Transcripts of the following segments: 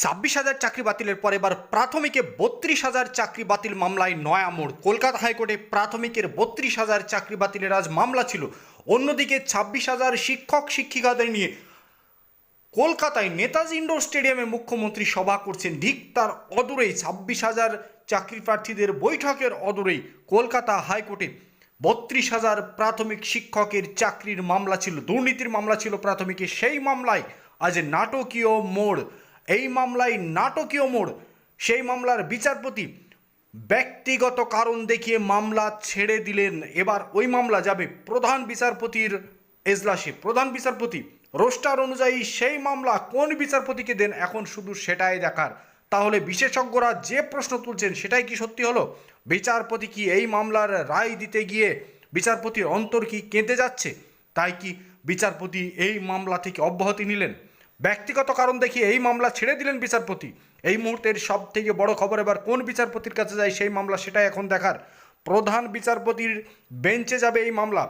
26,000 চাকরি বাতিলের পর এবার প্রাথমিকে 32,000 চাকরি বাতিল মামলায় নয়া মোড়। কলকাতা হাইকোর্টে প্রাথমিকের 32,000 চাকরি বাতিলের আজ মামলা ছিল। অন্যদিকে 26,000 শিক্ষক শিক্ষিকাদের নিয়ে কলকাতায় নেতাজি ইন্ডোর স্টেডিয়ামে মুখ্যমন্ত্রী সভা করছেন। ঠিক তার অদূরেই 26,000 চাকরি প্রার্থীদের বৈঠকের অদূরেই কলকাতা হাইকোর্টে 32,000 প্রাথমিক শিক্ষকের চাকরির মামলা ছিল, দুর্নীতির মামলা ছিল প্রাথমিকে। সেই মামলায় আজ নাটকীয় মোড়। এই মামলায় নাটকীয় মোড়। সেই মামলার বিচারপতি ব্যক্তিগত কারণ দেখিয়ে মামলা ছেড়ে দিলেন। এবার ওই মামলা যাবে প্রধান বিচারপতির এজলাসে। প্রধান বিচারপতি রোস্টার অনুযায়ী সেই মামলা কোন বিচারপতিকে দেন এখন শুধু সেটাই দেখার। তাহলে বিশেষজ্ঞরা যে প্রশ্ন তুলছেন সেটাই কি সত্যি হলো? বিচারপতি কি এই মামলার রায় দিতে গিয়ে বিচারপতির অন্তর কি কেঁদে যাচ্ছে? তাই কি বিচারপতি এই মামলা থেকে অব্যাহতি নিলেন? ব্যক্তিগত কারণ দেখিয়ে এই মামলা ছেড়ে দিলেন বিচারপতি। এই মুহূর্তের সব থেকে বড় খবর এবার কোন বিচারপতির কাছে যায় সেই মামলা, সেটাই এখন দেখার। প্রধান বিচারপতির বেঞ্চে যাবে এই মামলা।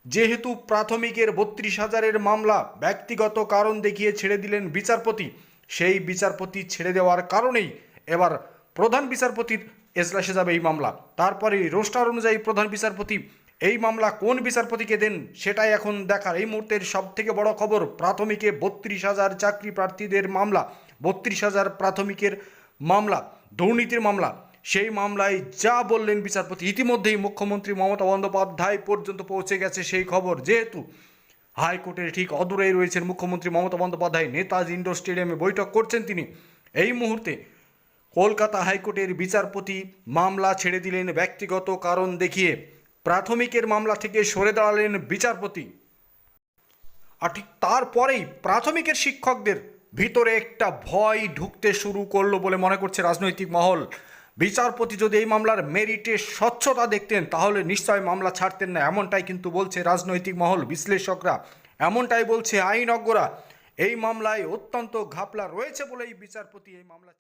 যেহেতু প্রাথমিকের 32,000-এর মামলা ব্যক্তিগত কারণ দেখিয়ে ছেড়ে দিলেন বিচারপতি, সেই বিচারপতি ছেড়ে দেওয়ার কারণেই এবার প্রধান বিচারপতির এজলাসে যাবে এই মামলা। তারপরে রোস্টার অনুযায়ী প্রধান বিচারপতি এই মামলা কোন বিচারপতিকে দেন সেটাই এখন দেখার। এই মুহূর্তের সব থেকে বড় খবর, প্রাথমিকে 32,000 চাকরি প্রার্থীদের মামলা, 32,000 প্রাথমিকের মামলা, দুর্নীতির মামলা। সেই মামলায় যা বললেন বিচারপতি, ইতিমধ্যেই মুখ্যমন্ত্রী মমতা বন্দ্যোপাধ্যায় পর্যন্ত পৌঁছে গেছে সেই খবর। যেহেতু হাইকোর্টের ঠিক অদূরেই রয়েছেন মুখ্যমন্ত্রী মমতা বন্দ্যোপাধ্যায়, নেতাজি ইন্ডোর স্টেডিয়ামে বৈঠক করছেন তিনি। এই মুহূর্তে কলকাতা হাইকোর্টের বিচারপতি মামলা ছেড়ে দিলেন ব্যক্তিগত কারণ দেখিয়ে। প্রাথমিকের মামলা থেকে সরে দাঁড়ালেন বিচারপতি। আর ঠিক তারপরেই প্রাথমিকের শিক্ষকদের ভিতরে একটা ভয় ঢুকতে শুরু করলো বলে মনে করছে রাজনৈতিক মহল। বিচারপতি যদি এই মামলার মেরিটে স্বচ্ছতা দেখতেন তাহলে নিশ্চয় মামলা ছাড়তেন না, এমনটাই কিন্তু বলছে রাজনৈতিক মহল, বিশ্লেষকরা এমনটাই বলছে, আইনজ্ঞরা। এই মামলায় অত্যন্ত ঘাপলা রয়েছে বলেই বিচারপতি এই মামলা